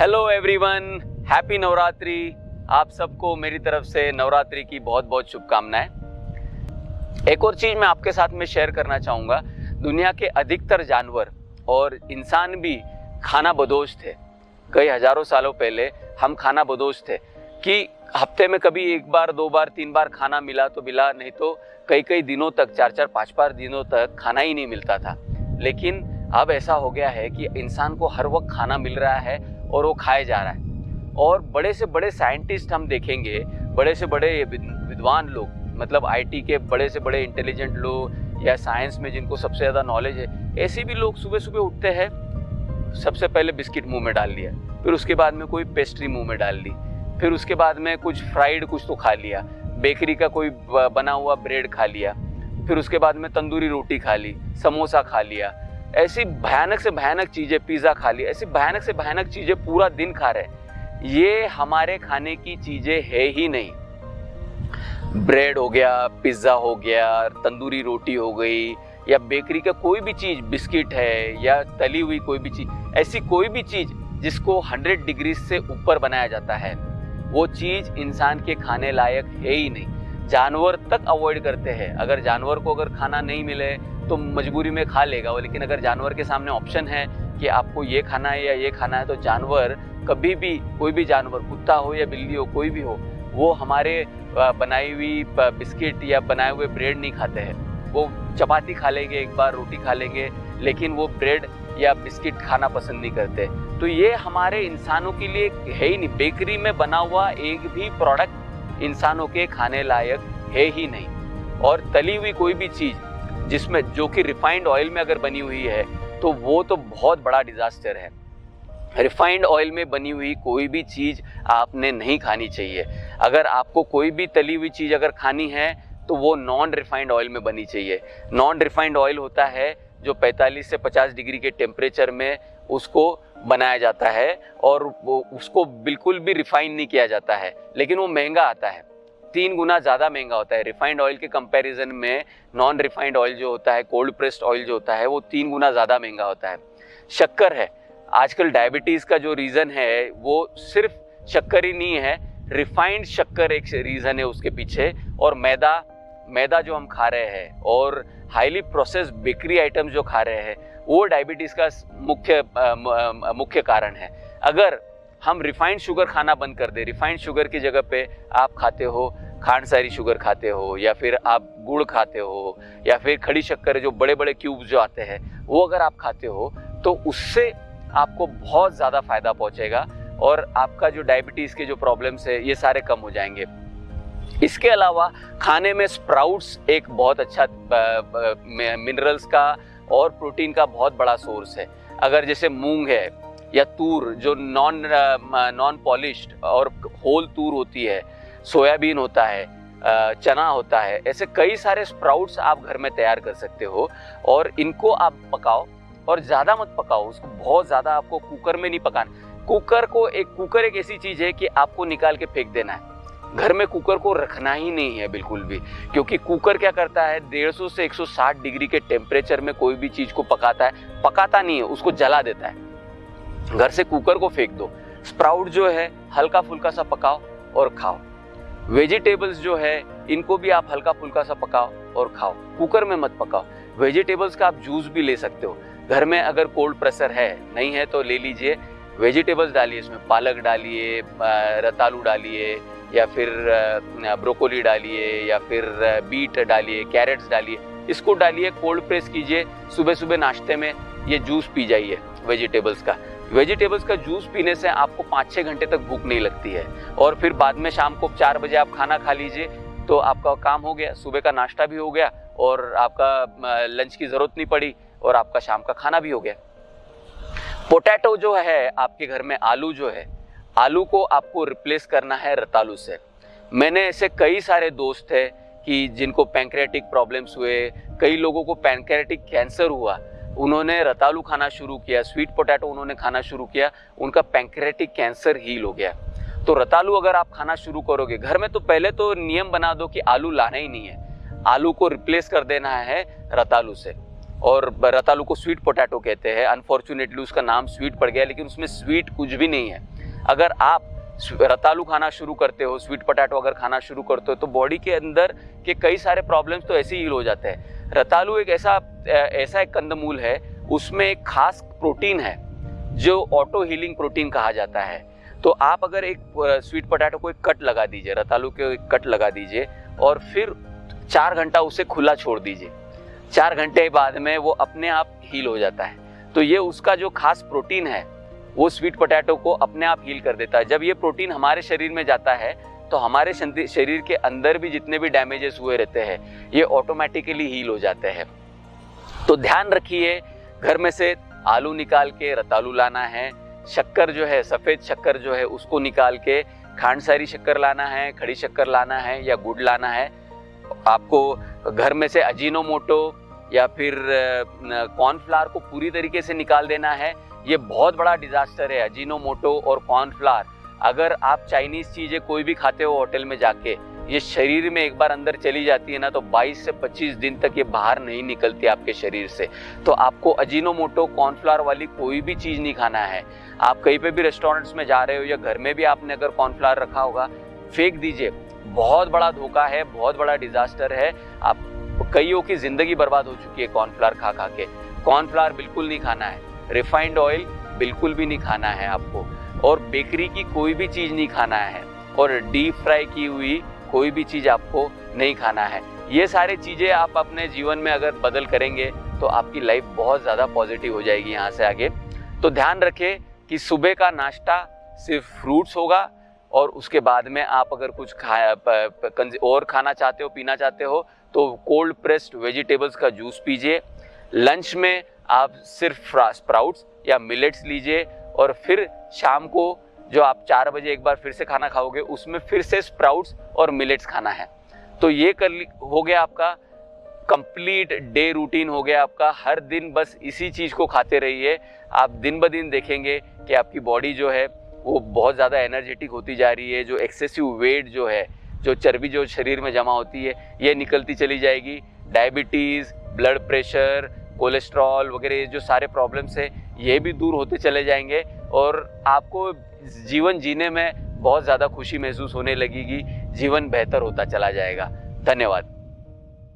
Hello everyone, happy Navratri. आप सबको मेरी तरफ से नवरात्रि की बहुत बहुत शुभकामनाएं। एक और चीज़ मैं आपके साथ में शेयर करना चाहूँगा। दुनिया के अधिकतर जानवर और इंसान भी खाना बदोश थे। कई हजारों सालों पहले हम खाना बदोश थे कि हफ्ते में कभी एक बार, दो बार, तीन बार खाना मिला तो मिला, नहीं तो कई कई दिनों तक, चार चार पाँच पाँच दिनों तक खाना ही नहीं मिलता था। लेकिन अब ऐसा हो गया है कि इंसान को हर वक्त खाना मिल रहा है और वो खाया जा रहा है। और बड़े से बड़े साइंटिस्ट हम देखेंगे, बड़े से बड़े विद्वान लोग, मतलब आईटी के बड़े से बड़े इंटेलिजेंट लोग या साइंस में जिनको सबसे ज़्यादा नॉलेज है, ऐसे भी लोग सुबह सुबह उठते हैं, सबसे पहले बिस्किट मुंह में डाल लिया, फिर उसके बाद में कोई पेस्ट्री मुंह में डाल ली, फिर उसके बाद में कुछ फ्राइड कुछ तो खा लिया, बेकरी का कोई बना हुआ ब्रेड खा लिया, फिर उसके बाद में तंदूरी रोटी खा ली, समोसा खा लिया, ऐसी भयानक से भयानक चीज़ें, पिज़्ज़ा खा ली, ऐसी भयानक से भयानक चीज़ें पूरा दिन खा रहे। ये हमारे खाने की चीज़ें है ही नहीं। ब्रेड हो गया, पिज़्ज़ा हो गया, तंदूरी रोटी हो गई, या बेकरी का कोई भी चीज़, बिस्किट है या तली हुई कोई भी चीज़, ऐसी कोई भी चीज़ जिसको 100 डिग्री से ऊपर बनाया जाता है, वो चीज़ इंसान के खाने लायक है ही नहीं। जानवर तक अवॉइड करते हैं। अगर जानवर को अगर खाना नहीं मिले तो मजबूरी में खा लेगा वो, लेकिन अगर जानवर के सामने ऑप्शन है कि आपको ये खाना है या ये खाना है, तो जानवर कभी भी, कोई भी जानवर, कुत्ता हो या बिल्ली हो, कोई भी हो, वो हमारे बनाई हुई बिस्किट या बनाए हुए ब्रेड नहीं खाते हैं। वो चपाती खा लेंगे, एक बार रोटी खा लेंगे, लेकिन वो ब्रेड या बिस्किट खाना पसंद नहीं करते। तो ये हमारे इंसानों के लिए है ही नहीं। बेकरी में बना हुआ एक भी प्रोडक्ट इंसानों के खाने लायक है ही नहीं। और तली हुई कोई भी चीज़ जिसमें, जो कि रिफाइंड ऑयल में अगर बनी हुई है, तो वो तो बहुत बड़ा डिजास्टर है। रिफाइंड ऑयल में बनी हुई कोई भी चीज़ आपने नहीं खानी चाहिए। अगर आपको कोई भी तली हुई चीज़ अगर खानी है तो वो नॉन रिफाइंड ऑयल में बनी चाहिए। नॉन रिफाइंड ऑयल होता है जो 45 से 50 डिग्री के टेम्परेचर में उसको बनाया जाता है और वो उसको बिल्कुल भी रिफाइन नहीं किया जाता है, लेकिन वो महंगा आता है, 3 गुना ज़्यादा महंगा होता है। रिफाइंड ऑयल के कंपैरिजन में नॉन रिफाइंड ऑयल जो होता है, कोल्ड प्रेस्ड ऑयल जो होता है, वो 3 गुना ज़्यादा महंगा होता है। शक्कर है, आजकल डायबिटीज़ का जो रीज़न है वो सिर्फ शक्कर ही नहीं है, रिफाइंड शक्कर एक रीज़न है उसके पीछे, और मैदा जो हम खा रहे हैं और हाईली प्रोसेस्ड बेकरी आइटम्स जो खा रहे हैं, वो डायबिटीज़ का मुख्य कारण है। अगर हम रिफाइंड शुगर खाना बंद कर दे, रिफाइंड शुगर की जगह पे आप खाते हो खांड सारी शुगर खाते हो, या फिर आप गुड़ खाते हो, या फिर खड़ी शक्कर जो बड़े बड़े क्यूब्स जो आते हैं वो अगर आप खाते हो, तो उससे आपको बहुत ज़्यादा फायदा पहुंचेगा और आपका जो डायबिटीज़ के जो प्रॉब्लम्स है ये सारे कम हो जाएंगे। इसके अलावा खाने में स्प्राउट्स एक बहुत अच्छा मिनरल्स का और प्रोटीन का बहुत बड़ा सोर्स है। अगर जैसे मूंग है या तूर जो नॉन पॉलिश्ड और होल तूर होती है, सोयाबीन होता है, चना होता है, ऐसे कई सारे स्प्राउट्स आप घर में तैयार कर सकते हो। और इनको आप पकाओ, और ज़्यादा मत पकाओ उसको, बहुत ज़्यादा आपको कुकर में नहीं पकाना। कुकर एक ऐसी चीज़ है कि आपको निकाल के फेंक देना है। घर में कुकर को रखना ही नहीं है बिल्कुल भी, क्योंकि कुकर क्या करता है, 150 से 160 डिग्री के टेम्परेचर में कोई भी चीज़ को पकाता नहीं है, उसको जला देता है। घर से कुकर को फेंक दो। स्प्राउट जो है हल्का फुल्का सा पकाओ और खाओ। वेजिटेबल्स जो है इनको भी आप हल्का फुल्का सा पकाओ और खाओ, कुकर में मत पकाओ। वेजिटेबल्स का आप जूस भी ले सकते हो। घर में अगर कोल्ड प्रेशर है, नहीं है तो ले लीजिए, वेजिटेबल्स डालिए, इसमें पालक डालिए, रतालू डालिए, या फिर ब्रोकोली डालिए, या फिर बीट डालिए, कैरेट्स डालिए, इसको डालिए, कोल्ड प्रेस कीजिए, सुबह सुबह नाश्ते में ये जूस पी जाइए वेजिटेबल्स का। वेजिटेबल्स का जूस पीने से आपको 5-6 घंटे तक भूख नहीं लगती है, और फिर बाद में शाम को 4 बजे आप खाना खा लीजिए, तो आपका काम हो गया, सुबह का नाश्ता भी हो गया और आपका लंच की ज़रूरत नहीं पड़ी और आपका शाम का खाना भी हो गया। पोटैटो जो है आपके घर में, आलू जो है, आलू को आपको रिप्लेस करना है रतालू से। मैंने ऐसे कई सारे दोस्त हैं कि जिनको पैंक्रियाटिक प्रॉब्लम्स हुए, कई लोगों को पैंक्रियाटिक कैंसर हुआ, उन्होंने रतालू खाना शुरू किया, स्वीट पोटैटो उन्होंने खाना शुरू किया, उनका पैंक्रियाटिक कैंसर हील हो गया। तो रतालू अगर आप खाना शुरू करोगे घर में, तो पहले तो नियम बना दो कि आलू लाना ही नहीं है, आलू को रिप्लेस कर देना है रतालू से। और रतालू को स्वीट पोटैटो कहते हैं। अनफॉर्चुनेटली उसका नाम स्वीट पड़ गया, लेकिन उसमें स्वीट कुछ भी नहीं है। अगर आप रतालू खाना शुरू करते हो, स्वीट पोटैटो अगर खाना शुरू करते हो, तो बॉडी के अंदर के कई सारे प्रॉब्लम्स तो ऐसे ही हील हो जाते हैं। रतालू एक ऐसा एक कंदमूल है, उसमें एक खास प्रोटीन है जो ऑटो हीलिंग प्रोटीन कहा जाता है। तो आप अगर एक स्वीट पोटैटो को एक कट लगा दीजिए, रतालू के एक कट लगा दीजिए और फिर 4 घंटा उसे खुला छोड़ दीजिए, 4 घंटे बाद में वो अपने आप हील हो जाता है। तो ये उसका जो खास प्रोटीन है वो स्वीट पोटैटो को अपने आप हील कर देता है। जब ये प्रोटीन हमारे शरीर में जाता है तो हमारे शरीर के अंदर भी जितने भी डैमेजेस हुए रहते हैं ये ऑटोमेटिकली हील हो जाते हैं। तो ध्यान रखिए, घर में से आलू निकाल के रतालू लाना है, शक्कर जो है, सफ़ेद शक्कर जो है उसको निकाल के खांडसारी शक्कर लाना है, खड़ी शक्कर लाना है या गुड़ लाना है। आपको घर में से अजीनोमोटो या फिर कॉर्नफ्लावर को पूरी तरीके से निकाल देना है। ये बहुत बड़ा डिजास्टर है, अजीनोमोटो और कॉर्नफ्लावर। अगर आप चाइनीज चीजें कोई भी खाते हो होटल में जाके, ये शरीर में एक बार अंदर चली जाती है ना तो 22 से 25 दिन तक ये बाहर नहीं निकलती आपके शरीर से। तो आपको अजीनोमोटो, कॉर्नफ्लावर वाली कोई भी चीज नहीं खाना है। आप कहीं पे भी रेस्टोरेंट्स में जा रहे हो या घर में भी आपने अगर कॉर्नफ्लावर रखा होगा, फेंक दीजिए। बहुत बड़ा धोखा है, बहुत बड़ा डिजास्टर है। आप कईयों की जिंदगी बर्बाद हो चुकी है कॉर्नफ्लावर खा खा के। कॉर्नफ्लावर बिल्कुल नहीं खाना है, रिफाइंड ऑयल बिल्कुल भी नहीं खाना है आपको, और बेकरी की कोई भी चीज नहीं खाना है, और डीप फ्राई की हुई कोई भी चीज आपको नहीं खाना है। ये सारी चीजें आप अपने जीवन में अगर बदल करेंगे तो आपकी लाइफ बहुत ज्यादा पॉजिटिव हो जाएगी यहाँ से आगे। तो ध्यान रखें कि सुबह का नाश्ता सिर्फ फ्रूट्स होगा, और उसके बाद में आप अगर कुछ और खाना चाहते हो, पीना चाहते हो तो कोल्ड प्रेस्ड वेजिटेबल्स का जूस पीजिए। लंच में आप सिर्फ स्प्राउट्स या मिलेट्स लीजिए, और फिर शाम को जो आप 4 बजे एक बार फिर से खाना खाओगे उसमें फिर से स्प्राउट्स और मिलेट्स खाना है। तो ये हो गया आपका कंप्लीट डे रूटीन, हो गया आपका। हर दिन बस इसी चीज़ को खाते रहिए। आप दिन ब दिन देखेंगे कि आपकी बॉडी जो है वो बहुत ज़्यादा एनर्जेटिक होती जा रही है। जो एक्सेसिव वेट जो है, जो चर्बी जो शरीर में जमा होती है, ये निकलती चली जाएगी। डायबिटीज़, ब्लड प्रेशर, कोलेस्ट्रॉल वगैरह जो सारे प्रॉब्लम्स है ये भी दूर होते चले जाएंगे, और आपको जीवन जीने में बहुत ज़्यादा खुशी महसूस होने लगेगी। जीवन बेहतर होता चला जाएगा। धन्यवाद।